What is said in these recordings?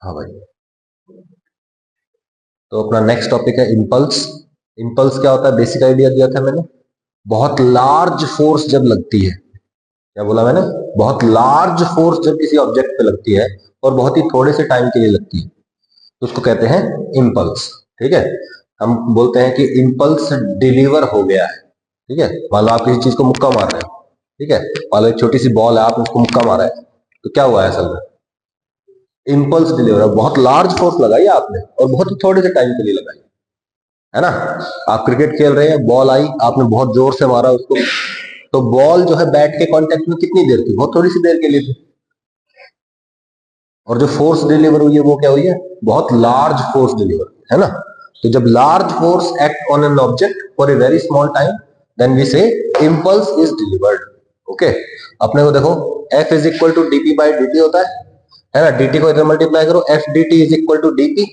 हाँ भाई, तो अपना नेक्स्ट टॉपिक है इम्पल्स। इम्पल्स क्या होता है, बेसिक आइडिया दिया था मैंने। बहुत लार्ज फोर्स जब लगती है, क्या बोला मैंने, बहुत लार्ज फोर्स जब किसी ऑब्जेक्ट पे लगती है और बहुत ही थोड़े से टाइम के लिए लगती है तो उसको कहते हैं इम्पल्स। ठीक है, हम बोलते हैं कि इम्पल्स डिलीवर हो गया है। ठीक है, मान लो आप किसी चीज को मुक्का मार रहे हो। ठीक है, मान लो एक छोटी सी बॉल है, आपने उसको मुक्का मारा है, तो क्या हुआ है असल में, इम्पल्स डिलीवर है। बहुत लार्ज फोर्स लगाई आपने और बहुत ही थोड़े से टाइम के लिए लगाई, है ना। आप क्रिकेट खेल रहे हैं, बॉल आई, आपने बहुत जोर से मारा उसको, तो बॉल जो है बैट के कांटेक्ट में कितनी देर थी, बहुत थोड़ी सी देर के लिए थी। और जो फोर्स डिलीवर हुई है वो क्या हुई है, बहुत लार्ज फोर्स डिलीवर, है ना। तो जब large force act on an object for a very small time, then we say impulse is delivered. Okay, अपने को देखो, F is equal to dp by d t होता है ना। dt को इधर मल्टीप्लाई करो, F D T is equal to dp.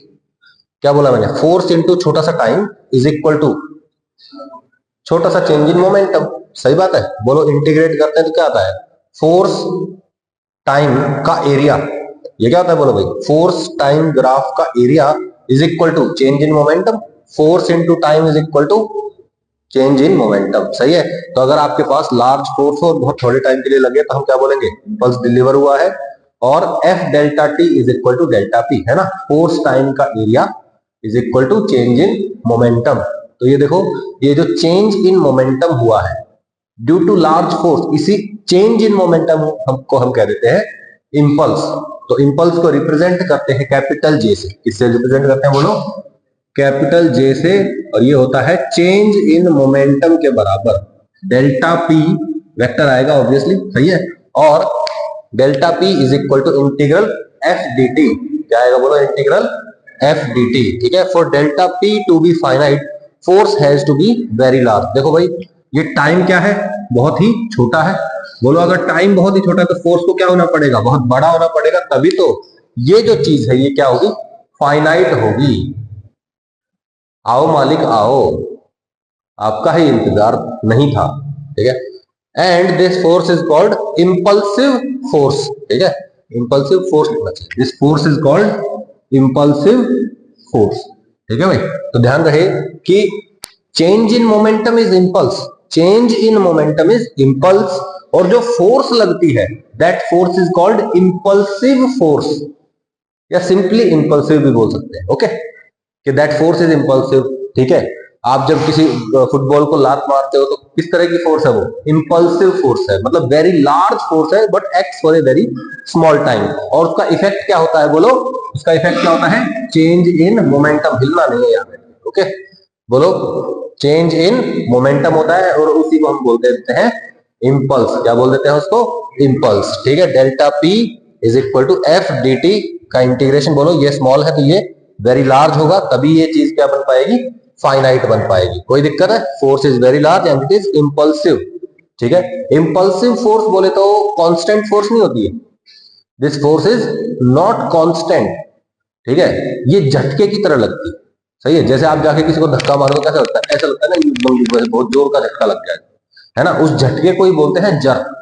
क्या बोला मैंने, फोर्स इंटू छोटा सा टाइम इज इक्वल टू छोटा सा चेंज इन मोमेंटम। सही बात है, बोलो इंटीग्रेट करते हैं तो क्या आता है, फोर्स टाइम का एरिया। ये क्या होता है बोलो भाई, फोर्स टाइम ग्राफ का area is equal to change in momentum. Force into time is equal to change in momentum. सही है, तो अगर आपके पास लार्ज फोर्स हो और बहुत थोड़े टाइम के लिए लगे तो हम क्या बोलेंगे, इंपल्स डिलीवर हुआ है। और F delta t is equal to delta p, है ना, फोर्स टाइम का area is equal to change in momentum. तो ये देखो, ये जो चेंज इन मोमेंटम हुआ है ड्यू टू लार्ज फोर्स, इसी चेंज इन मोमेंटम हमको हम कह देते हैं इंपल्स। तो इंपल्स को रिप्रेजेंट करते हैं कैपिटल जे से। किससे रिप्रेजेंट करते हैं बोलो, कैपिटल जे से। और ये होता है चेंज इन मोमेंटम के बराबर डेल्टा पी वेक्टर आएगा ऑब्वियसली। सही है, और delta P is equal to integral F D t. क्या आएगा बोलो, इंटीग्रल एफ डी टी। ठीक है, for delta p to be finite force has to be very large. देखो भाई, ये टाइम क्या है, बहुत ही छोटा है। बोलो अगर टाइम बहुत ही छोटा है तो फोर्स को क्या होना पड़ेगा, बहुत बड़ा होना पड़ेगा, तभी तो ये जो चीज है ये क्या होगी, फाइनाइट होगी। आओ मालिक आओ, आपका ही इंतजार नहीं था। ठीक है, and this force is called impulsive force. ठीक है, इंपल्सिव फोर्स लिखना चाहिए, this force is called impulsive force. ठीक है भाई, तो ध्यान रहे कि change in momentum is impulse, change in momentum is impulse, और जो फोर्स लगती है that force is called impulsive force, या सिंपली इंपल्सिव भी बोल सकते हैं। ओके, कि दैट फोर्स इज इंपल्सिव। ठीक है, आप जब किसी फुटबॉल को लात मारते हो तो किस तरह की फोर्स है वो, इंपल्सिव फोर्स है, मतलब वेरी लार्ज फोर्स है but acts for a very small time. और उसका इफेक्ट क्या होता है बोलो, उसका इफेक्ट क्या होता है, चेंज इन मोमेंटम। हिलना नहीं है यहाँ पे। ओके, बोलो चेंज इन मोमेंटम होता है और उसी को हम बोल देते हैं इंपल्स। क्या बोल देते हैं उसको, इंपल्स। ठीक है, delta P is equal to F D t का इंटीग्रेशन, बोलो ये स्मॉल है तो ये वेरी लार्ज होगा, तभी ये चीज क्या बन पाएगी, फाइनाइट बन पाएगी। कोई दिक्कत है, force is very large and it is impulsive. ठीक है, इंपल्सिव फोर्स बोले तो कांस्टेंट फोर्स नहीं होती है, this force is not constant. ठीक है, ये झटके की तरह लगती है। सही है, जैसे आप जाके किसी को धक्का मारो तो कैसा लगता है, ऐसा लगता है ना एकदम बहुत जोर का झटका लग गया है ना, उस झटके को ही बोलते हैं जर्क।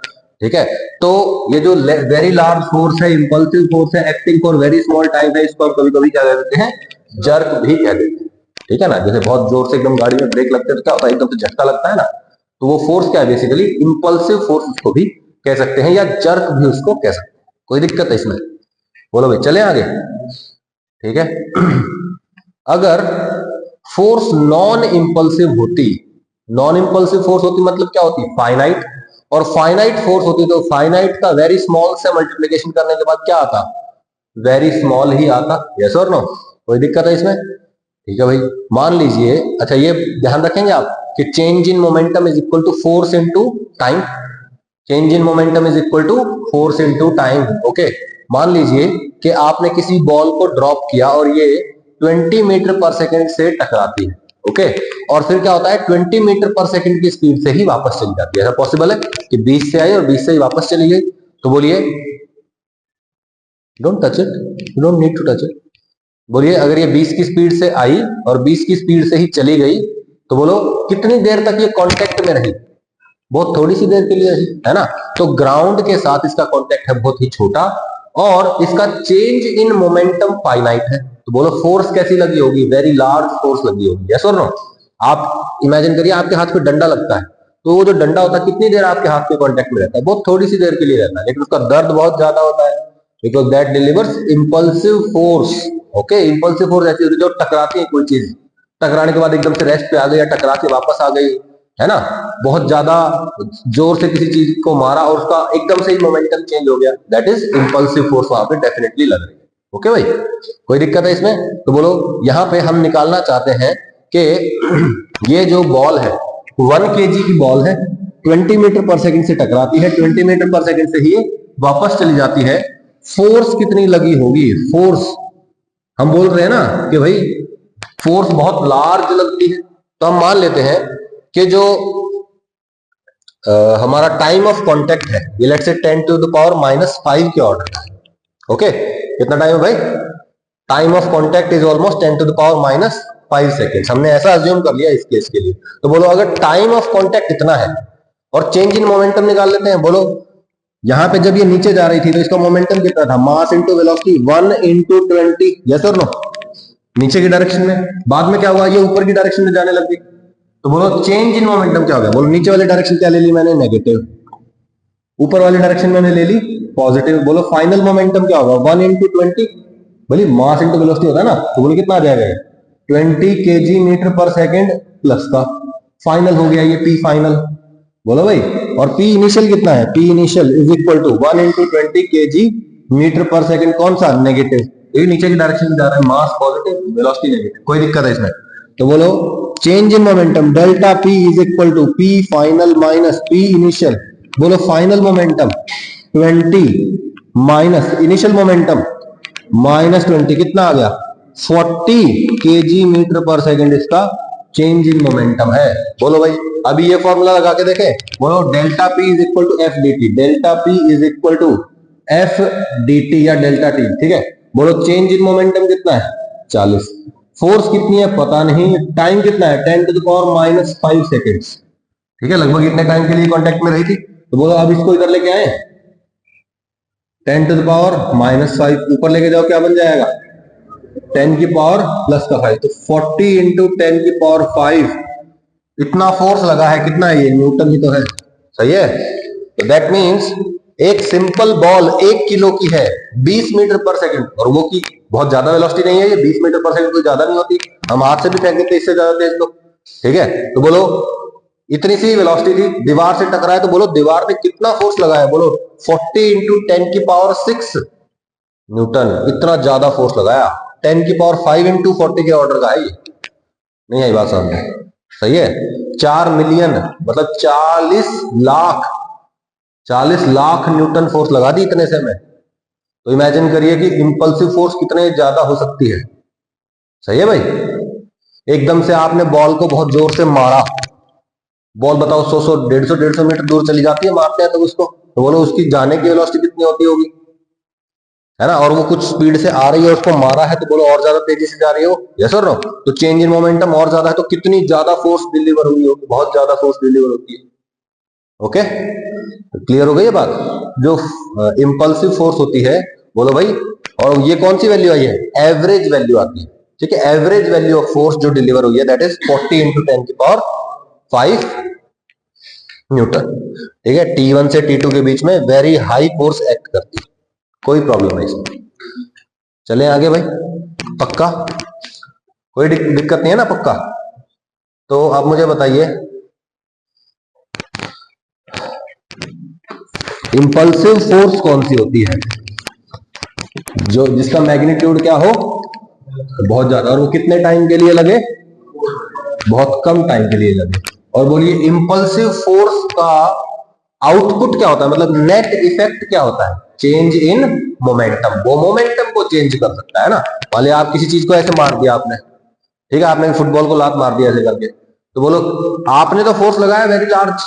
ठीक है, तो ये जो वेरी लार्ज फोर्स है, इंपल्सिव फोर्स है, acting for very small time है, इसको कभी कभी क्या कह देते हैं, जर्क भी कह देते हैं। ठीक है ना, जैसे बहुत जोर से एकदम गाड़ी में ब्रेक लगते हैं तो क्या होता है, एकदम से झटका लगता है ना, तो वो फोर्स क्या है, बेसिकली इंपल्सिव फोर्स उसको भी कह सकते हैं, या जर्क भी उसको कह सकते हैं। कोई दिक्कत है इसमें, बोलो भाई चले आगे। ठीक है, अगर फोर्स नॉन इंपल्सिव होती, नॉन इंपल्सिव फोर्स होती मतलब क्या होती, फाइनाइट, और फाइनाइट फोर्स होती तो फाइनाइट का वेरी स्मॉल से मल्टीप्लीकेशन करने के बाद क्या आता, वेरी स्मॉल ही आता। यस और नो, कोई दिक्कत है इसमें। ठीक है भाई, मान लीजिए, अच्छा ये ध्यान रखेंगे आप कि change in momentum is equal to force into time, change in momentum is equal to force into time. Okay, मान लीजिए कि आपने किसी बॉल को ड्रॉप किया और ये 20 मीटर पर सेकंड से टकराती है। ओके, और फिर क्या होता है, 20 मीटर पर सेकंड की स्पीड से ही वापस चली जाती है। ऐसा पॉसिबल है कि 20 से आई और 20 से ही वापस चली गई? तो बोलिए, don't touch it, you don't need to touch it. बोलिए अगर ये 20 की स्पीड से आई और 20 की स्पीड से ही चली गई तो बोलो कितनी देर तक ये कांटेक्ट में रही, बहुत थोड़ी सी देर के लिए रही, है ना। तो ग्राउंड के साथ इसका कांटेक्ट है बहुत ही छोटा, और इसका चेंज इन मोमेंटम फाइनाइट है। तो बोलो फोर्स कैसी लगी होगी, वेरी लार्ज फोर्स लगी होगी, यस और नो। आप इमेजिन करिए आपके हाथ पे डंडा लगता है, तो वो जो डंडा होता है कितनी देर आपके हाथ के कांटेक्ट में रहता है, बहुत थोड़ी सी देर के लिए रहता है, लेकिन उसका दर्द बहुत ज्यादा होता है, because that delivers impulsive force. Okay, impulsive force ऐसी होती है जो टकराती है, कोई चीज टकराने के बाद एकदम से रेस्ट पे आ गई या टकरा के वापस आ गई, है ना, बहुत ज्यादा जोर से किसी चीज को मारा और उसका एकदम से ही मोमेंटम चेंज हो गया, दैट इज इंपल्सिव फोर्स वहां पे डेफिनेटली लग रही है। ओके भाई, कोई दिक्कत है इसमें? तो बोलो यहाँ पे हम निकालना चाहते हैं कि ये जो बॉल है 1 kg की बॉल है, 20 मीटर पर सेकंड से टकराती है, 20 मीटर पर सेकंड से ही वापस चली जाती है, फोर्स कितनी लगी होगी? फोर्स हम बोल रहे हैं ना कि भाई फोर्स बहुत लार्ज लगती है, तो हम मान लेते हैं कि जो हमारा टाइम ऑफ कांटेक्ट है ये let's say 10 to the power -5 के ऑर्डर का है। ओके, कितना टाइम है भाई? Time of contact is almost 10 to the power -5 second, हमने ऐसा अज्यूम कर लिया इस केस के लिए। तो बोलो अगर टाइम ऑफ कांटेक्ट इतना है और चेंज इन मोमेंटम निकाल लेते हैं, बोलो यहां पे जब ये नीचे जा रही थी तो इसका मोमेंटम कितना था? Mass into velocity 1 into 20, yes और नो, नीचे की डायरेक्शन में। बाद में क्या हुआ, ये ऊपर की डायरेक्शन में जाने लग गई, तो बोलो चेंज इन मोमेंटम क्या हो गया? बोलो नीचे वाली डायरेक्शन क्या ले ली मैंने? नेगेटिव। ऊपर वाली डायरेक्शन मैंने ले ली पॉजिटिव। बोलो फाइनल मोमेंटम क्या होगा? 1 इंटू 20, बोली मास इंटू वेलोसिटी होता है ना, तो बोलो कितना आ जाएगा? 20 kg metre per second plus का फाइनल हो गया ये पी फाइनल। बोलो भाई, और पी इनिशियल कितना है? P initial is equal to 1 into 20 kg metre per second, कौन सा? नेगेटिव, ये नीचे की डायरेक्शन में जा रहा है, मास पॉजिटिव वेलोसिटी नेगेटिव। कोई दिक्कत है इसमें? तो बोलो change in momentum delta P is equal to P final minus P initial. बोलो final momentum 20 minus initial momentum -20, कितना आ गया? 40 kg मीटर पर सेकेंड इसका चेंज इन मोमेंटम है। बोलो भाई, अभी ये फॉर्मूला लगा के देखें, बोलो delta P is equal to F D t, delta P is equal to F D t या डेल्टा टी, ठीक है। बोलो चेंज इन मोमेंटम कितना है? 40। फोर्स कितनी है पता नहीं, टाइम कितना है? 10 टू द पावर -5 सेकेंड्स, ठीक है, लगभग इतने टाइम के लिए कांटेक्ट में रही थी। तो बोलो अब इसको इधर लेके आए, 10 टू द पावर -5 ऊपर लेके जाओ, क्या बन जाएगा? 10 की पावर प्लस का 5, तो 40 इंटू 10 की पावर 5, इतना फोर्स लगा है। कितना है ये? न्यूटन ही तो है, सही है। तो दैट मींस एक सिंपल बॉल 1 किलो की है, 20 मीटर पर सेकंड, और वो की बहुत ज्यादा वेलोसिटी नहीं है ये, 20 मीटर पर सेकंड कोई ज्यादा नहीं होती, हम हाथ से भी फेंक देते इससे ज्यादा तेज तो, ठीक है। तो बोलो इतनी सी वेलोसिटी थी, दीवार से टकराए, तो बोलो दीवार पे कितना फोर्स लगा है? बोलो 40 इंटू 10 की पावर 6 न्यूटन, इतना ज्यादा फोर्स लगाया। 10 की पावर 5 इंटू 40 के ऑर्डर का है ये, नहीं आई बात समझ में? सही है। 4 मिलियन मतलब 40 लाख न्यूटन फोर्स लगा दी इतने से में। तो इमेजिन करिए कि इंपल्सिव फोर्स कितने ज्यादा हो सकती है। सही है भाई, एकदम से आपने बॉल को बहुत जोर से मारा, बॉल बताओ 100 150 मीटर दूर चली जाती है, मारते हैं तो उसको, तो बोलो उसकी जाने की वेलोसिटी कितनी होती होगी, है ना, और वो कुछ स्पीड से आ रही है, उसको मारा है, तो बोलो और ज्यादा तेजी से जा रही हो, यस और नो। तो चेंज इन मोमेंटम और ज्यादा है, तो कितनी ज्यादा फोर्स डिलीवर हुई होगी? बहुत ज्यादा फोर्स डिलीवर होती है। ओके, क्लियर हो गई ये बात? जो इंपल्सिव फोर्स होती है, बोलो भाई, और ये कौन सी वैल्यू आई है? एवरेज वैल्यू आती है, ठीक है। एवरेज वैल्यू ऑफ फोर्स जो डिलीवर हुई है दैट इज 40 इंटू 10 की पावर 5 न्यूटन, ठीक है। T1 से T2 के बीच में वेरी हाई फोर्स एक्ट करती है, कोई प्रॉब्लम नहीं इसमें। चलें आगे भाई, पक्का? कोई दिक्कत नहीं है ना? पक्का? तो आप मुझे बताइए इंपल्सिव फोर्स कौन सी होती है? जो जिसका मैग्नीट्यूड क्या हो? बहुत ज्यादा, और वो कितने टाइम के लिए लगे? बहुत कम टाइम के लिए लगे। और बोलिए इंपल्सिव फोर्स का आउटपुट क्या होता है, मतलब नेट इफेक्ट क्या होता है? चेंज इन मोमेंटम, वो मोमेंटम को चेंज कर सकता है ना। मान लिया आप किसी चीज को ऐसे मार दिया आपने, ठीक है, आपने फुटबॉल को लात मार दिया ऐसे करके, तो बोलो आपने तो फोर्स लगाया वेरी लार्ज,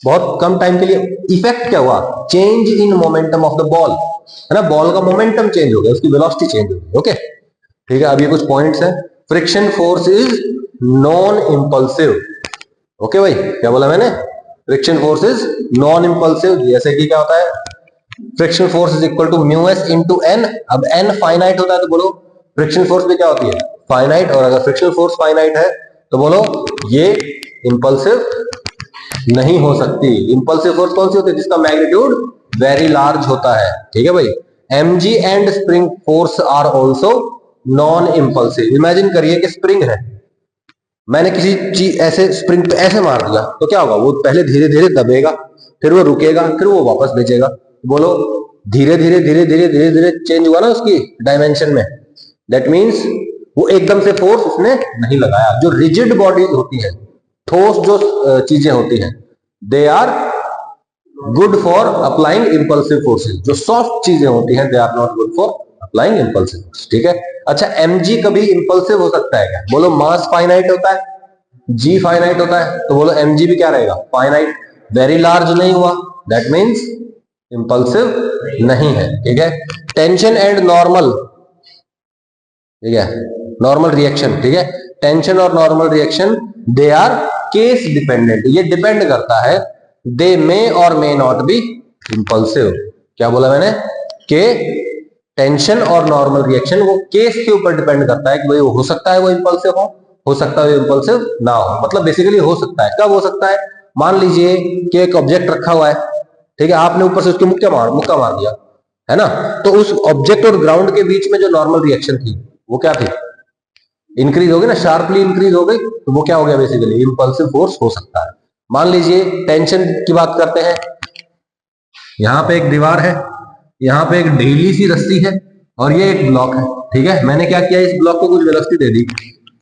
बहुत कम टाइम के लिए, इफेक्ट क्या हुआ? Change in momentum of the ball, है ना, बॉल का मोमेंटम चेंज हो गया, उसकी वेलोसिटी चेंज हो गई। ओके, ठीक है। अब ये कुछ पॉइंट्स है। Friction force is non impulsive. Okay भाई, क्या बोला मैंने? Friction force is non impulsive. जैसे कि क्या होता है, frictional force is equal to mu s into N. अब एन फाइनाइट होता है तो बोलो फ्रिक्शनल फोर्स भी क्या होती है, फाइनाइट। और अगर फ्रिक्शनल फोर्स फाइनाइट है तो बोलो ये इंपल्सिव नहीं हो सकती। इंपल्सिव फोर्स कौन सी होती है, जिसका मैग्नीट्यूड वेरी लार्ज होता है। ठीक है भाई। mg and spring force are also non impulsive. Imagine करिए कि स्प्रिंग है, मैंने किसी चीज ऐसे स्प्रिंग पे ऐसे मार दिया तो क्या होगा, वो पहले धीरे धीरे दबेगा, फिर वो रुकेगा, फिर वो वापस भेजेगा। बोलो धीरे धीरे धीरे धीरे धीरे धीरे चेंज हुआ ना उसकी डायमेंशन में। दैट मीन्स वो एकदम से फोर्स उसने नहीं लगाया। जो रिजिड बॉडीज होती है, ठोस जो चीजें होती हैं, they are good for applying impulsive forces. जो सॉफ्ट चीजें होती हैं, they are not good for applying impulsive force. ठीक है। अच्छा, mg कभी इंपल्सिव हो सकता है क्या? बोलो मास फाइनाइट होता है, g फाइनाइट होता है, तो बोलो mg भी क्या रहेगा, फाइनाइट। वेरी लार्ज नहीं हुआ, दैट मीन्स इंपल्सिव नहीं है। ठीक है। टेंशन एंड नॉर्मल, ठीक है, नॉर्मल रिएक्शन। ठीक है। टेंशन और normal reaction they are case dependent. ये डिपेंड करता है, दे मे और मे नॉट बी इंपल्सिव। क्या बोला मैंने, के टेंशन और नॉर्मल रिएक्शन वो केस के ऊपर डिपेंड करता है कि भाई हो सकता है वो इंपल्सिव हो सकता है वो इंपल्सिव ना हो। मतलब बेसिकली हो सकता है, कब हो सकता है, मान लीजिए कि एक ऑब्जेक्ट रखा हुआ है, ठीक है, आपने ऊपर से उसके मुक्का मार दिया, है ना, तो उस ऑब्जेक्ट और ग्राउंड के बीच में जो नॉर्मल रिएक्शन थी वो क्या थी, इंक्रीज हो गई ना, शार्पली इंक्रीज हो गई, तो वो क्या हो गया, बेसिकली इंपल्सिव फोर्स हो सकता है। मान लीजिए टेंशन की बात करते हैं, यहां पे एक दीवार है, यहाँ पे एक ढीली सी रस्सी है और ये एक ब्लॉक है। ठीक है। मैंने क्या किया, इस ब्लॉक को कुछ वेलोसिटी दे दी,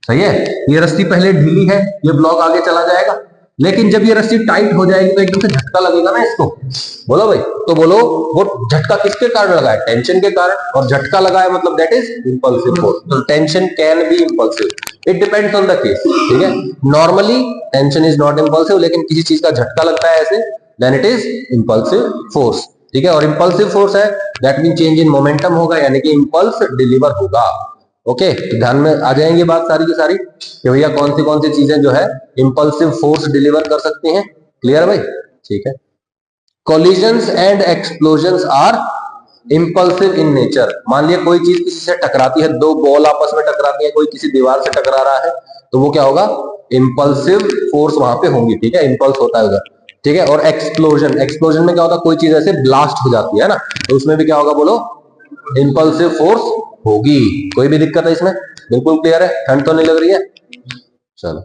सही है। ये रस्सी पहले ढीली है, ये ब्लॉक आगे चला जाएगा, लेकिन जब ये रस्सी टाइट हो जाएगी तो एकदम से झटका लगेगा ना इसको। बोलो भाई, तो बोलो वो झटका किसके कारण लगा है, टेंशन के कारण, और झटका लगा है मतलब दैट इज इंपल्सिव फोर्स। तो tension can be impulsive, it depends on the case. ठीक है। Normally tension is not impulsive, लेकिन किसी चीज का झटका लगता है ऐसे, then it is impulsive force. ठीक है। और इंपल्सिव फोर्स है, that mean change in momentum होगा, यानी कि इंपल्स डिलीवर होगा। ओके, तो ध्यान में आ जाएंगे बात सारी की सारी कि भैया कौन सी चीजें जो है इंपल्सिव फोर्स डिलीवर कर सकती हैं। क्लियर है भाई? ठीक है। Collisions and explosions are impulsive in nature. मान लिया कोई चीज किसी से टकराती है, दो बॉल आपस में टकराती है, कोई किसी दीवार से टकरा रहा है, तो वो क्या होगा, इंपल्सिव फोर्स वहां पे होंगी। ठीक है, इंपल्स होता है उधर। ठीक है। और एक्सप्लोजन में क्या होता है, कोई चीज ऐसे ब्लास्ट हो जाती है ना, तो उसमें भी क्या होगा, बोलो इंपल्सिव फोर्स होगी। कोई भी दिक्कत है इसमें? बिल्कुल क्लियर है, ठंड तो नहीं लग रही है? चलो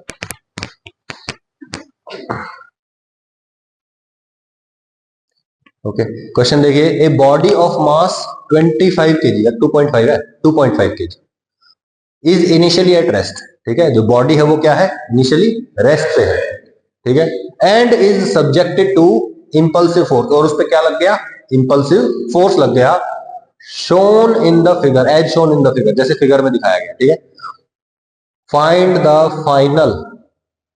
ओके, क्वेश्चन देखिए, a body of mass 25 KG, 2.5 है, 2.5 KG is initially at rest. ठीक है, जो बॉडी है वो क्या है, इनिशियली रेस्ट पे है। ठीक है। And is subjected to impulsive force, और उस पर क्या लग गया, इंपल्सिव फोर्स लग गया। Shown in the figure, as shown in the figure, जैसे फिगर में दिखाया गया। ठीक है। Find the final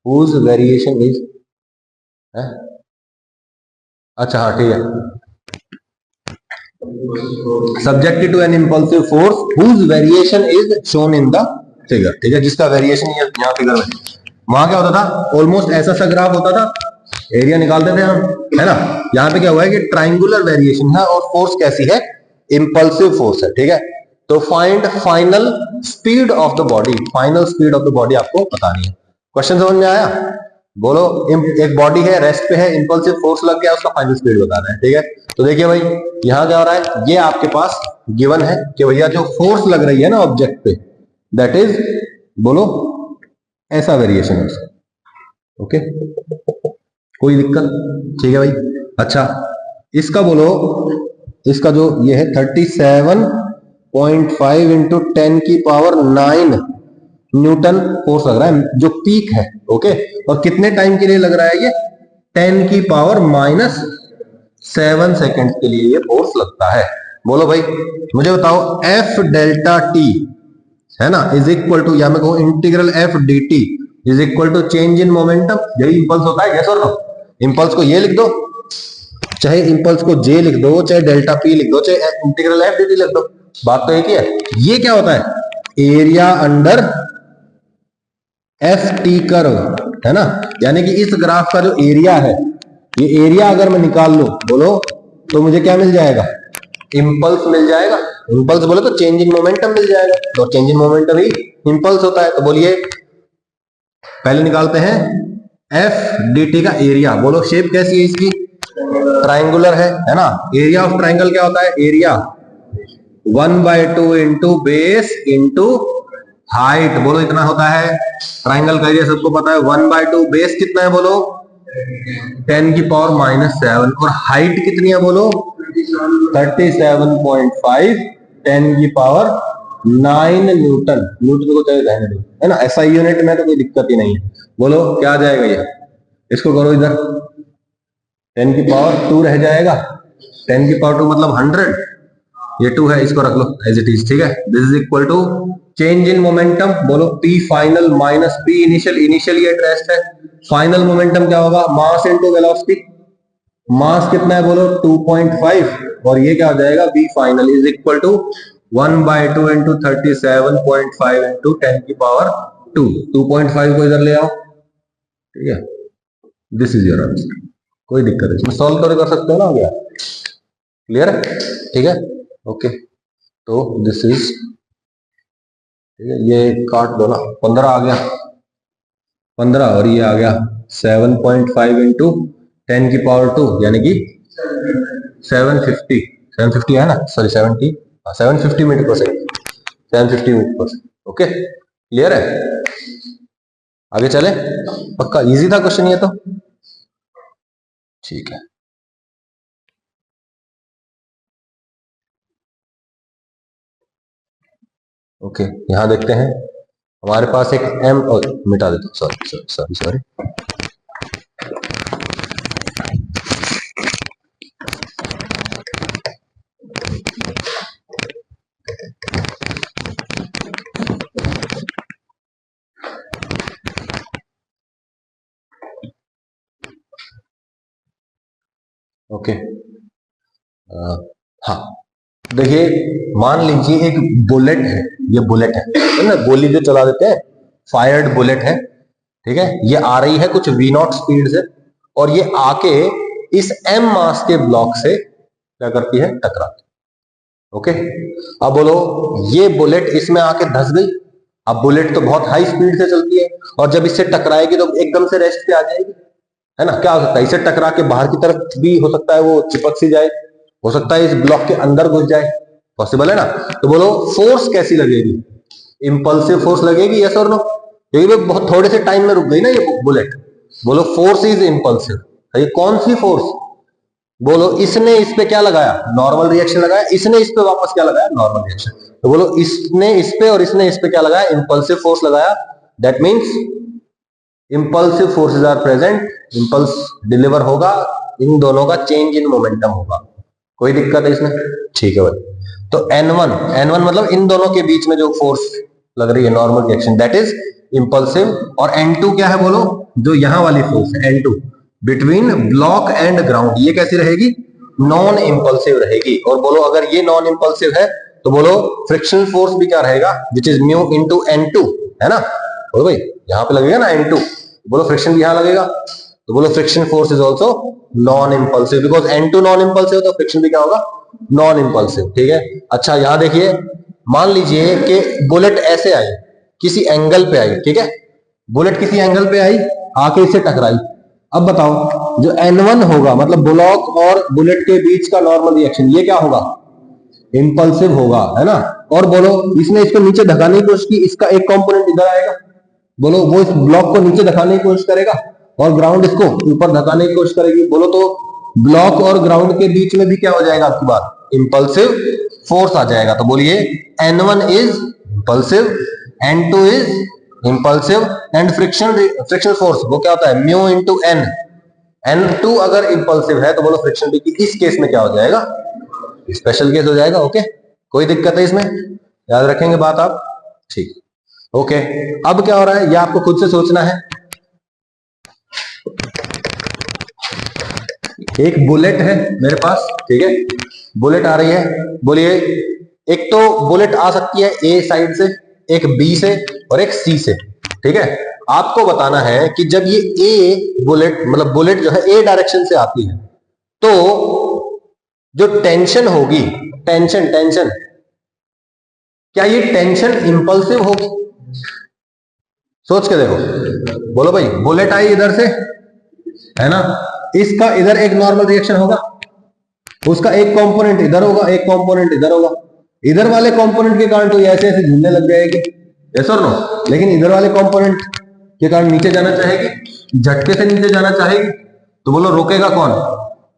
whose variation is, अच्छा हाँ ठीक है, subjected to an impulsive force whose variation is shown in the figure. ठीक है, जिसका वेरिएशन यहाँ फिगर में, वहां क्या होता था, ऑलमोस्ट ऐसा सा ग्राफ होता था, एरिया निकालते थे हम, है ना। यहाँ पे क्या हुआ है कि ट्राइंगुलर वेरिएशन है और फोर्स कैसी है, इंपल्सिव फोर्स है। ठीक है। तो find final speed of the body, final speed of the body आपको बतानी है। क्वेश्चन समझ में आया? बोलो, एक बॉडी है, रेस्ट पे है, इंपल्सिव फोर्स लग गया, उसका फाइनल स्पीड बताना है। ठीक है। तो देखिए भाई, यहां क्या हो रहा है, ये आपके पास गिवन है कि भैया जो फोर्स लग रही है ना ऑब्जेक्ट पे, दैट इज, बोलो ऐसा वेरिएशन है उसका। ओके, कोई दिक्कत? ठीक है भाई। अच्छा, इसका बोलो, इसका जो ये है 37.5 इंटू 10 की पावर 9 न्यूटन फोर्स लग रहा है, जो पीक है। ओके, और कितने टाइम के लिए लग रहा है ये, 10 की पावर -7 सेकेंड के लिए ये फोर्स लगता है। बोलो भाई, मुझे बताओ, एफ डेल्टा टी है ना, इज इक्वल टू, या मैं कहूं integral F D T is equal to change in momentum. यही इंपल्स होता है, यस और नो? इंपल्स को ये लिख दो, चाहे इंपल्स को जे लिख दो, चाहे डेल्टा पी लिख दो, चाहे इंटीग्रल एफ डी टी लिख दो, बात तो एक ही है। ये क्या होता है, area under F T curve, है ना। यानी कि इस ग्राफ का जो एरिया है, ये एरिया अगर मैं निकाल लूं, बोलो तो मुझे क्या मिल जाएगा, इंपल्स मिल जाएगा। इंपल्स बोले तो चेंज इन मोमेंटम मिल जाएगा, तो change in momentum he impulse होता है। तो बोलिए पहले निकालते हैं एफ डी टी का एरिया। बोलो शेप कैसी है इसकी, ट्राइंगुलर है ना। एरिया ऑफ ट्राइंगल क्या होता है, area 1/2 into base into height. बोलो इतना होता है ट्राइंगल का एरिया, सबको पता है 1/2। बेस कितना है बोलो 10⁻⁻7 और हाइट कितनी है बोलो 37.5 10⁻9 न्यूटन। न्यूटन को चाहे रहने दो, है ना, ऐसा यूनिट में तो कोई दिक्कत ही नहीं है। बोलो क्या आ जाएगा ये, इसको करो इधर 10⁻2 रह जाएगा। 10⁻2 मतलब 100, ये 2 है, इसको रख लो एज इट इज, ठीक है। This is equal to change in momentum. बोलो P final minus P initial. Initial ये रेस्ट है, फाइनल मोमेंटम क्या होगा, मास इनटू वेलोसिटी। मास कितना है बोलो 2.5 और ये क्या हो जाएगा V final is equal to 1/2 into 37.5 into 10⁻2। 2.5 को इधर ले आओ, ठीक है। दिस इज योर आंसर, कोई दिक्कत है इसमें, सॉल्व तो कर सकते हो ना, हो गया क्लियर है, ठीक है ओके। तो दिस इज, ठीक है, ये काट दो ना, 15 आ गया 15 और ये आ गया 7.5 इंटू 10⁻2 यानी कि 750 है ना, सॉरी 750 मीटर पर सेकंड, 750 मीटर पर सेकंड। ओके क्लियर है, आगे चले। पक्का इजी था क्वेश्चन ये तो, ठीक है। ओके यहां देखते हैं हमारे पास एक एम, मिटा देता हूं, सॉरी सॉरी सॉरी। ओके हाँ देखिए, मान लीजिए एक बुलेट है, ये बुलेट है ना, गोली जो चला देते हैं, फायर्ड बुलेट है, ठीक है। ये आ रही है कुछ V0 स्पीड से और ये आके इस m मास के ब्लॉक से क्या करती है, टकराती है। ओके अब बोलो ये बुलेट इसमें आके धस गई। अब बुलेट तो बहुत हाई स्पीड से चलती है और जब इससे टकराएगी तो एकदम से रेस्ट पे आ जाएगी, है ना। क्या हो सकता है, इसे टकरा के बाहर की तरफ भी हो सकता है, वो चिपक सी जाए, हो सकता है इस ब्लॉक के अंदर घुस जाए, पॉसिबल है ना। तो बोलो फोर्स कैसी लगेगी, इंपल्सिव फोर्स लगेगी, यस और नो। क्योंकि वो बहुत थोड़े से टाइम में रुक गई ना ये बुलेट। बोलो फोर्स इज इंपल्सिव। ये कौन सी फोर्स, बोलो इसने इस पे क्या लगाया, नॉर्मल रिएक्शन लगाया, इसने इस पे वापस क्या लगाया, नॉर्मल रिएक्शन। तो बोलो इसने इस पे और इसने इस पे क्या लगाया, इंपल्सिव फोर्स लगाया। That means impulsive forces are present, impulse deliver होगा, इन दोनों का चेंज इन मोमेंटम होगा। कोई दिक्कत है इसमें, ठीक है भाई। तो N1 मतलब इन दोनों के बीच में जो फोर्स लग रही है, normal reaction, that is impulsive. और N2 क्या है बोलो, जो यहां वाली फोर्स है N2 between block and ground, ये कैसी रहेगी, नॉन इंपल्सिव रहेगी। और बोलो अगर ये नॉन इंपल्सिव है तो बोलो फ्रिक्शनल फोर्स भी क्या रहेगा, which is mu into N2, है ना। बोलो भाई यहाँ पे लगेगा ना N2, बोलो फ्रिक्शन भी यहां लगेगा, तो बोलो friction force is also non impulsive, because N2 non impulsive तो फ्रिक्शन भी क्या होगा, नॉन इंपल्सिव, ठीक है। अच्छा यहां देखिए, मान लीजिए कि बुलेट ऐसे आई, किसी एंगल पे आई, ठीक है, बुलेट किसी एंगल पे आई, आके इससे टकराई। अब बताओ जो N1 होगा, मतलब ब्लॉक और बुलेट के बीच का नॉर्मल रिएक्शन, ये क्या होगा, इंपल्सिव होगा, है ना। और बोलो इसने इसको नीचे धकाने की कोशिश की, इसका एक कंपोनेंट इधर आएगा, बोलो वो इस ब्लॉक को नीचे धकाने की कोशिश करेगा और ग्राउंड इसको ऊपर धकाने की कोशिश करेगी। बोलो तो ब्लॉक और ग्राउंड के बीच में भी क्या हो जाएगा आपकी बात, इंपल्सिव फोर्स आ जाएगा। तो बोलिए N1 is impulsive, N2 is impulsive and friction force वो क्या होता है, म्यू इंटू एन। N2 अगर इंपल्सिव है तो बोलो फ्रिक्शन भी इस केस में क्या हो जाएगा, स्पेशल केस हो जाएगा। ओके कोई दिक्कत है इसमें, याद रखेंगे बात आप, ठीक। ओके अब क्या हो रहा है ये आपको खुद से सोचना है। एक बुलेट है मेरे पास, ठीक है, बुलेट आ रही है। बोलिए एक तो बुलेट आ सकती है A साइड से, एक B से और एक C से, ठीक है। आपको बताना है कि जब ये A बुलेट, मतलब बुलेट जो है A डायरेक्शन से आती है, तो जो टेंशन होगी, टेंशन टेंशन, क्या ये टेंशन इंपल्सिव होगी? सोच के देखो, बोलो भाई। बुलेट आई इधर से, है ना, इसका इधर एक नॉर्मल रिएक्शन होगा, उसका एक कंपोनेंट इधर होगा, एक कंपोनेंट इधर होगा। इधर वाले कंपोनेंट के कारण तो ये ऐसे ऐसे झूलने लग जाएगी, यस और नो। लेकिन इधर वाले कंपोनेंट के कारण नीचे जाना चाहेगी, झटके से नीचे जाना चाहेगी, तो बोलो रोकेगा कौन?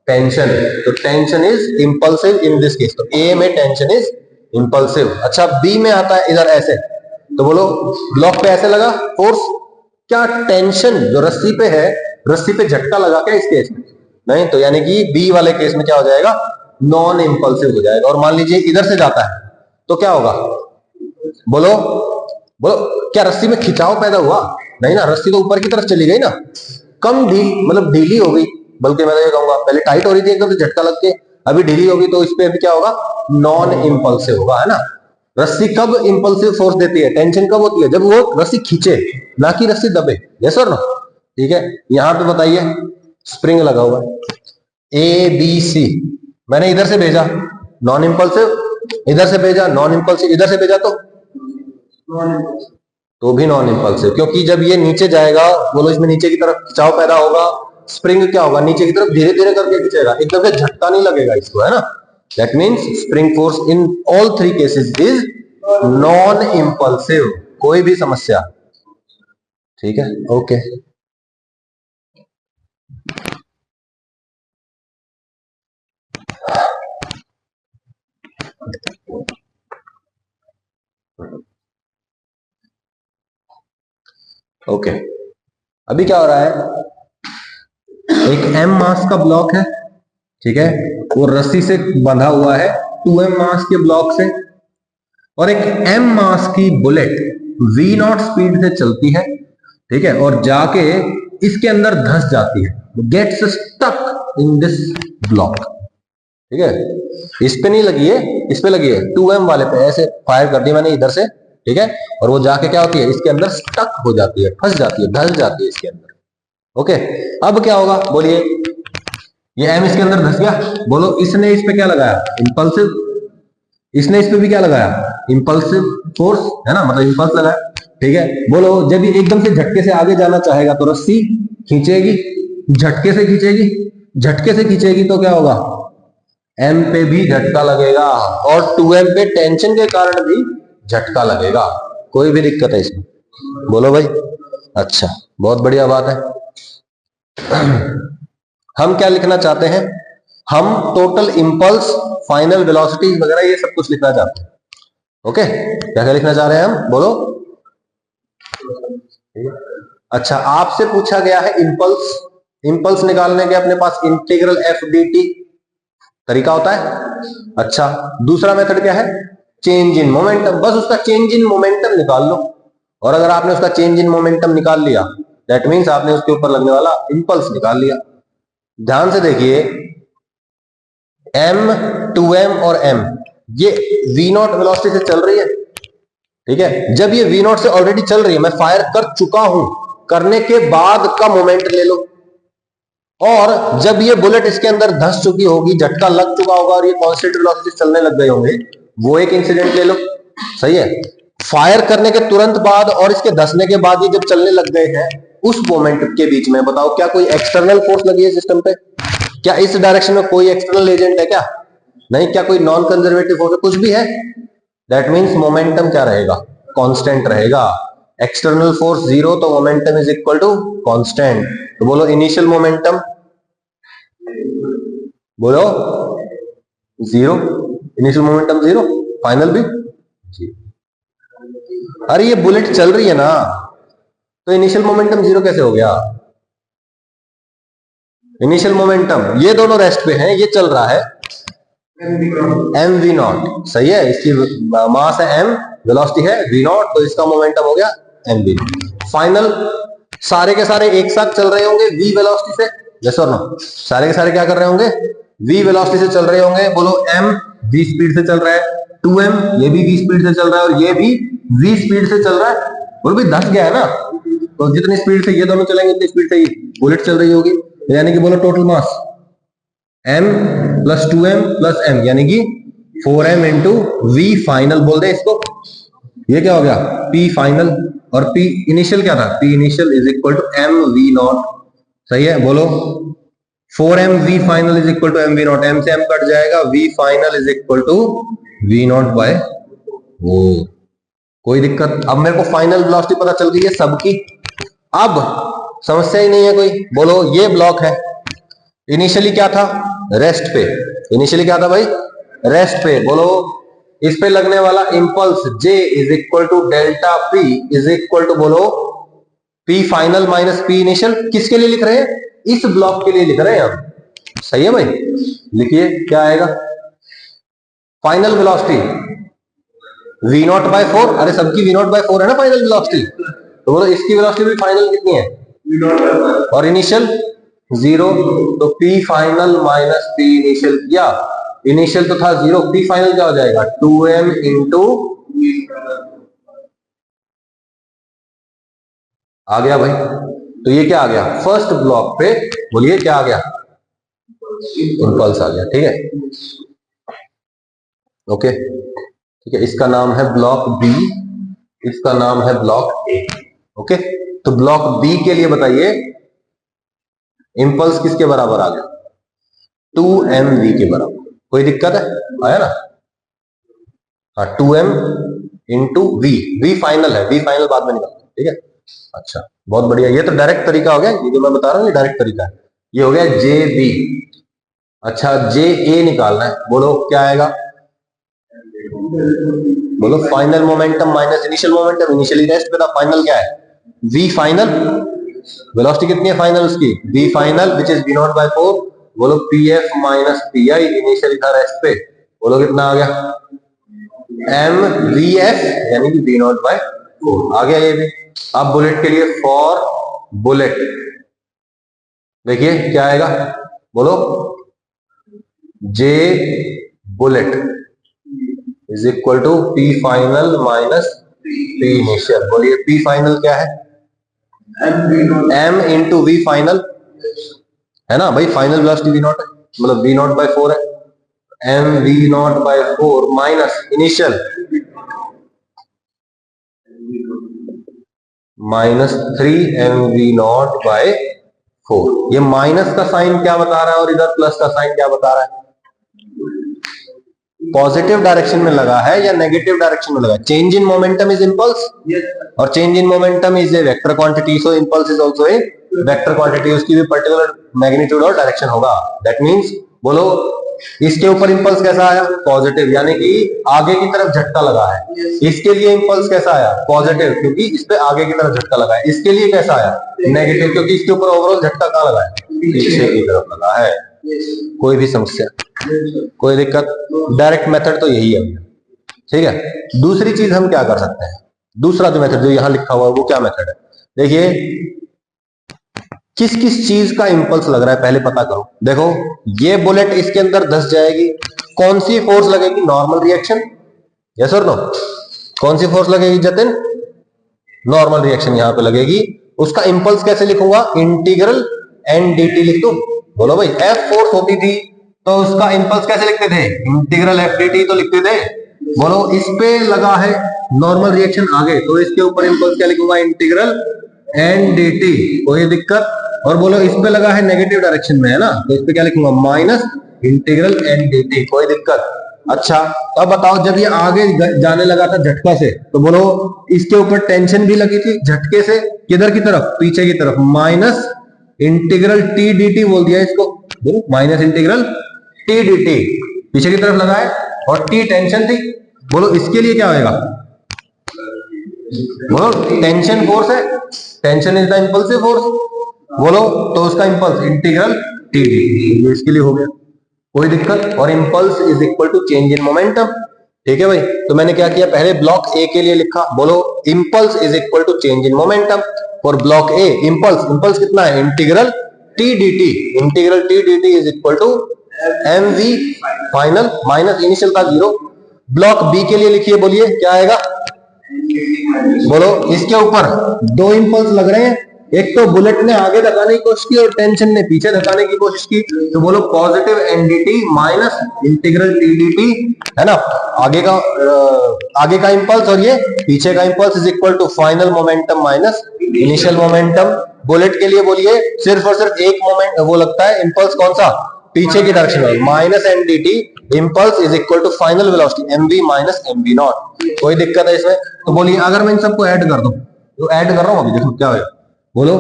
टेंशन। तो tension is impulsive in this case. तो ए में टेंशन इज इंपल्सिव। अच्छा, बी में आता है इधर ऐसे, तो बोलो ब्लॉक पे ऐसे लगा फोर्स, क्या टेंशन जो रस्सी पे है, रस्सी पे झटका लगा क्या इस केस में? नहीं। तो यानी कि बी वाले केस में क्या हो जाएगा? नॉन इंपल्सिव हो जाएगा। और मान लीजिए इधर से जाता है तो क्या होगा? बोलो बोलो, क्या रस्सी में खिंचाव पैदा हुआ? नहीं ना, रस्सी तो ऊपर की तरफ चली गई ना, कम ढील, मतलब ढीली हो गई। बल्कि मैं तो ये कहूंगा पहले टाइट हो रही थी एकदम से झटका लग के, अभी ढीली होगी, तो इस पे भी क्या होगा? नॉन इंपल्सिव होगा, है ना। रस्सी कब इंपल्सिव फोर्स देती है, टेंशन कब होती है? जब वो रस्सी खींचे, ना कि रस्सी दबे, यस और नो। ठीक है, यहां पे बताइए स्प्रिंग लगा हुआ है ए बी सी, मैंने इधर से भेजा नॉन इंपल्सिव, इधर से भेजा नॉन इंपल्सिव, इधर से भेजा तो भी नॉन इंपल्सिव, क्योंकि जब ये नीचे जाएगा, बोलो इसमें नीचे की तरफ खिंचाव पैदा होगा, स्प्रिंग क्या होगा? नीचे की तरफ धीरे धीरे करके खींचेगा, एकदम से झटका नहीं लगेगा इसको, है ना। That means spring force in all three cases is non impulsive. कोई भी समस्या? ठीक है, ओके। ओके, अभी क्या हो रहा है? एक m मास का ब्लॉक है, ठीक है, वो रस्सी से बंधा हुआ है 2m मास के ब्लॉक से, और एक m मास की बुलेट v0 स्पीड से चलती है, ठीक है, और जाके इसके अंदर धंस जाती है, gets stuck in this block, ठीक है। इस पे नहीं लगी है, इस पे लगी है 2m वाले पे, ऐसे फायर कर दी मैंने इधर से, ठीक है, और वो जाके क्या होती है? इसके अंदर स्टक हो जाती है, फंस जाती है, धंस जाती है इसके अंदर। ओके, अब क्या होगा बोलिए? ये m इसके अंदर धंस गया, बोलो इसने इस पे क्या लगाया? इंपल्सिव। इसने इस पे भी क्या लगाया? इंपल्सिव फोर्स, है ना, मतलब इंपल्स लगाया, ठीक है। बोलो जब ये एकदम से झटके से आगे जाना चाहेगा तो रस्सी खींचेगी, झटके से खींचेगी, झटके से खींचेगी तो क्या होगा? m पे भी झटका लगेगा, और 2m पे टेंशन के कारण भी झटका लगेगा। कोई भी दिक्कत है इसमें? बोलो भाई। अच्छा, बहुत बढ़िया बात है। हम क्या लिखना चाहते हैं? हम टोटल इंपल्स, फाइनल वेलोसिटी वगैरह ये सब कुछ लिखना चाहते हैं। ओके, क्या क्या लिखना चाह रहे हैं हम? बोलो। अच्छा, आपसे पूछा गया है इंपल्स, इंपल्स निकालने के अपने पास इंटीग्रल एफ डी टी तरीका होता है। अच्छा, दूसरा मेथड क्या है? चेंज इन मोमेंटम, बस उसका चेंज इन मोमेंटम निकाल लो, और अगर आपने उसका चेंज इन मोमेंटम निकाल लिया, दैट मीन्स आपने उसके ऊपर लगने वाला इंपल्स निकाल लिया। ध्यान से देखिए, m, 2m और m ये v0 वेलोसिटी से चल रही है, ठीक है। जब ये v0 से ऑलरेडी चल रही है, मैं फायर कर चुका हूं, करने के बाद का मोमेंट ले लो, और जब ये बुलेट इसके अंदर धंस चुकी होगी, झटका लग चुका होगा और ये कांस्टेंट वेलोसिटी चलने लग गए होंगे, वो एक इंसिडेंट ले लो, सही है। फायर करने के तुरंत बाद और इसके धंसने के बाद ये जब चलने लग गए हैं, उस मोमेंट के बीच में बताओ क्या कोई एक्सटर्नल फोर्स लगी है सिस्टम पे? क्या इस डायरेक्शन में कोई एक्सटर्नल एजेंट है क्या? नहीं। क्या कोई नॉन कंजर्वेटिव फोर्स कुछ भी है? दैट मीन्स मोमेंटम क्या रहेगा? कांस्टेंट रहेगा। एक्सटर्नल फोर्स जीरो, तो momentum is equal to constant. तो बोलो इनिशियल मोमेंटम, बोलो zero, initial momentum zero, final भी जीरो। अरे ये बुलेट चल रही है ना, तो इनिशियल मोमेंटम जीरो कैसे हो गया? इनिशियल मोमेंटम, ये दोनों रेस्ट पे हैं, ये चल रहा है एम वी नॉट, सही है। इसकी मास है m, वेलोसिटी है v0, तो इसका मोमेंटम हो गया एम वी। फाइनल सारे के सारे एक साथ चल रहे होंगे v वेलोसिटी से, यस और नो? सारे के सारे क्या कर रहे होंगे? v वेलोसिटी से चल रहे होंगे। बोलो m v स्पीड से चल रहा है, 2m ये भी v स्पीड से चल रहा है, और ये भी v स्पीड से चल रहा है। बोलो भी धस गया है ना, तो जितनी स्पीड से ये दोनों चलेंगे उतनी स्पीड से ही बुलेट चल रही होगी, यानी कि बोलो total mass m plus 2m plus m यानी कि 4m इंटू वी फाइनल बोल दे इसको। ये क्या हो गया p फाइनल, और p इनिशियल क्या था, p initial is equal to m v naught. सही है, बोलो 4m v final is equal to m v naught, m से m कट जाएगा, v final is equal to v naught by 4। कोई दिक्कत? अब मेरे को फाइनल वेलोसिटी पता चल गई है सबकी, अब समस्या ही नहीं है कोई। बोलो ये ब्लॉक है, इनिशियली क्या था, रेस्ट पे, इनिशियली क्या था भाई, रेस्ट पे। बोलो इस पे लगने वाला impulse J is equal to delta P is equal to, बोलो P final minus P initial. किसके लिए लिख रहे हैं, इस ब्लॉक के लिए लिख रहे हैं हम। सही है भाई, लिखिए क्या आएगा, final velocity v naught by 4, अरे सबकी v नॉट बाय 4 है ना फाइनल वेलोसिटी, तो बोलो इसकी वेलोसिटी भी फाइनल कितनी है, और इनिशियल 0, तो p final minus p initial किया, इनिशियल तो था 0, p फाइनल क्या हो जाएगा 2m इंटू, आ गया भाई। तो ये क्या आ गया, फर्स्ट ब्लॉक पे बोलिए क्या आ गया, इंपल्स आ गया। ठीक है, ओके ठीक है, इसका नाम है ब्लॉक बी, इसका नाम है ब्लॉक ए। ओके, तो ब्लॉक बी के लिए बताइए इंपल्स किसके बराबर आ गया, 2mv के बराबर। कोई दिक्कत है, आया ना, हाँ 2m into V, V final है, वी फाइनल बाद में निकालते हैं। ठीक है, अच्छा बहुत बढ़िया, ये तो डायरेक्ट तरीका हो गया, ये जो मैं बता रहा हूँ ये डायरेक्ट तरीका है। ये हो गया जे बी, अच्छा जे ए निकालना है, बोलो क्या आएगा, बोलो final momentum minus initial momentum, initially rest पे था, फाइनल क्या है v फाइनल, वेलोसिटी कितनी है फाइनल उसकी, v final which is v naught by 4, बोलो pf माइनस pi, इनिशियली था रेस्ट पे, बोलो कितना आ गया m vf यानी कि v नॉट बाय 4 आ गया ये भी। अब बुलेट के लिए, फॉर बुलेट देखिए क्या आएगा, बोलो j bullet is equal to p final minus p initial. बोलिए p फाइनल क्या है, m इंटू वी फाइनल है ना भाई, फाइनल वेलोसिटी v नॉट है, मतलब v नॉट बाय 4 है, m v naught by 4 minus initial minus 3m v naught by 4। ये माइनस का साइन क्या बता रहा है और इधर प्लस का साइन क्या बता रहा है, पॉजिटिव डायरेक्शन में लगा है या नेगेटिव डायरेक्शन में लगा है। Change in momentum is impulse, और change in momentum is a vector quantity, so impulse is also a vector quantity, उसकी भी पर्टिकुलर मैग्नीट्यूड और डायरेक्शन होगा। दैट मींस बोलो इसके ऊपर इंपल्स कैसा आया, पॉजिटिव, यानी कि आगे की तरफ झटका लगा है। इसके लिए इंपल्स कैसा आया, पॉजिटिव, क्योंकि इस पे आगे की तरफ झटका लगा है। इसके लिए कैसा आया, नेगेटिव, क्योंकि इसके ऊपर ओवरऑल झटका कहां लगा है, पीछे की तरफ लगा है। कोई भी समस्या, कोई दिक्कत, डायरेक्ट मेथड तो यही है। ठीक है, दूसरी चीज हम क्या कर सकते हैं, दूसरा जो मेथड जो यहां लिखा हुआ है वो क्या मेथड है, देखिए किस किस चीज का इंपल्स लग रहा है पहले पता करो। देखो ये बुलेट इसके अंदर धस जाएगी, कौन सी फोर्स लगेगी, नॉर्मल रिएक्शन, यस और नो, कौन सी फोर्स लगेगी जतिन, नॉर्मल रिएक्शन यहां पे लगेगी। उसका इंपल्स कैसे लिखूंगा, इंटीग्रल एन डी टी लिख दो। बोलो भाई एफ फोर्स होती थी तो उसका इंपल्स कैसे लिखते थे, इंटीग्रल एफ डी टी तो लिखते थे। बोलो इस पे लगा है नॉर्मल रिएक्शन आगे, तो इसके ऊपर इंपल्स क्या लिखूंगा, इंटीग्रल एन डी टी। कोई दिक्कत, और बोलो इस पे लगा है नेगेटिव डायरेक्शन में है ना, तो इस पे क्या लिखूंगा, minus integral N D T. कोई दिक्कत, अच्छा अब बताओ जब ये आगे जाने लगा था झटका से, तो बोलो इसके ऊपर टेंशन भी लगी थी झटके से, किधर की तरफ, पीछे की तरफ, minus integral T D T बोल दिया इसको, बोलो minus integral T D T, पीछे की तरफ लगा है, और टी टेंशन थी। बोलो इसके लिए क्या होगा, बोलो टेंशन फोर्स है, tension is the impulsive force, बोलो तो उसका impulse integral T D T, इसके लिए हो गया। कोई दिक्कत, और impulse is equal to change in momentum. ठीक है भाई, तो मैंने क्या किया, पहले ब्लॉक ए के लिए लिखा, बोलो impulse is equal to change in momentum for block A. Impulse, impulse कितना है, integral T D T, integral T D T is equal to M V final minus initial था 0। ब्लॉक बी के लिए लिखिए, बोलिए क्या आएगा, बोलो इसके ऊपर दो इंपल्स लग रहे हैं, एक तो बुलेट ने आगे धकाने की कोशिश की और टेंशन ने पीछे धकाने की कोशिश की, तो बोलो positive NDT minus integral TDT, है ना, आगे का इंपल्स और ये पीछे का impulse is equal to final momentum minus initial momentum. Bullet के लिए बोलिए सिर्फ और सिर्फ एक मोमेंट वो लगता है इंपल्स, कौन सा, पीछे की डायरेक्शन में, minus NDT impulse is equal to final velocity MV minus MV naught. कोई दिक्कत है इसमें? तो बोलिए अगर मैं इन सबको ऐड कर दूं, तो ऐड कर रहा हूं अभी, देखो क्या होगा, बोलो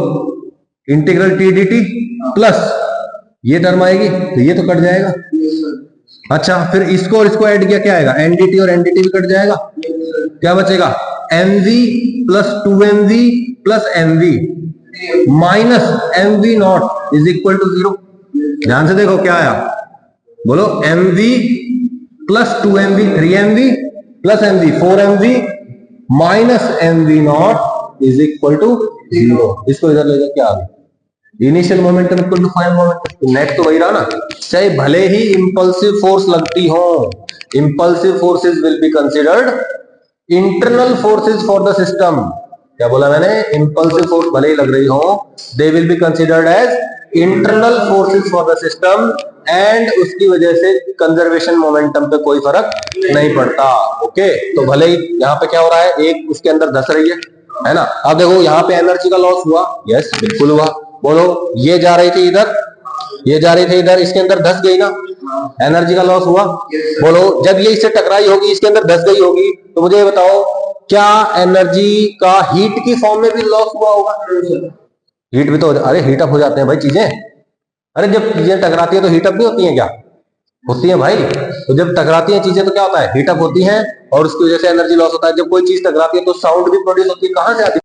integral T D T plus ये टर्म आएगी तो ये तो कट जाएगा। अच्छा फिर इसको और इसको ऐड किया, क्या आएगा, एनडीटी और एनडीटी भी कट जाएगा, क्या बचेगा, MV plus 2mv plus MV minus MV naught is equal to 0। ध्यान से देखो क्या आया, बोलो mv plus 2mv 3mv plus mv 4mv minus mv naught is equal to 0। इसको इधर ले जाओ, क्या आ गया, initial momentum equal to final momentum. Net तो वही रहा ना, चाहे भले ही इंपल्सिव फोर्स लगती हो, impulsive forces will be considered internal forces for the system. क्या बोला मैंने, इंपल्सिव फोर्स भले ही लग रही हो, they will be considered as internal forces for the system, and उसकी वजह से कंजर्वेशन मोमेंटम पे कोई फर्क नहीं पड़ता। ओके, तो भले ही यहाँ पे क्या हो रहा है, एक उसके अंदर धस रही है ना। अब देखो यहाँ पे एनर्जी का लॉस हुआ, यस बिल्कुल हुआ। बोलो ये जा रही थी इधर, ये जा रही थी इधर, इसके अंदर धस गई ना, एनर्जी का लॉस हुआ। बोलो जब ये इससे टकराई होगी, इसके अंदर धस गई होगी, तो मुझे ये बताओ क्या एनर्जी का हीट की फॉर्म में भी लॉस हुआ होगा? हीट भी तो, अरे हीट अप हो जाते हैं भाई चीजें। अरे जब चीजें टकराती है तो हीट अप नहीं होती हैं क्या? होती है भाई। तो जब टकराती हैं चीजें तो क्या होता है, हीट अप होती हैं, और उसकी वजह से एनर्जी लॉस होता है। जब कोई चीज टकराती है तो साउंड भी प्रोड्यूस होती है, कहां से आती है?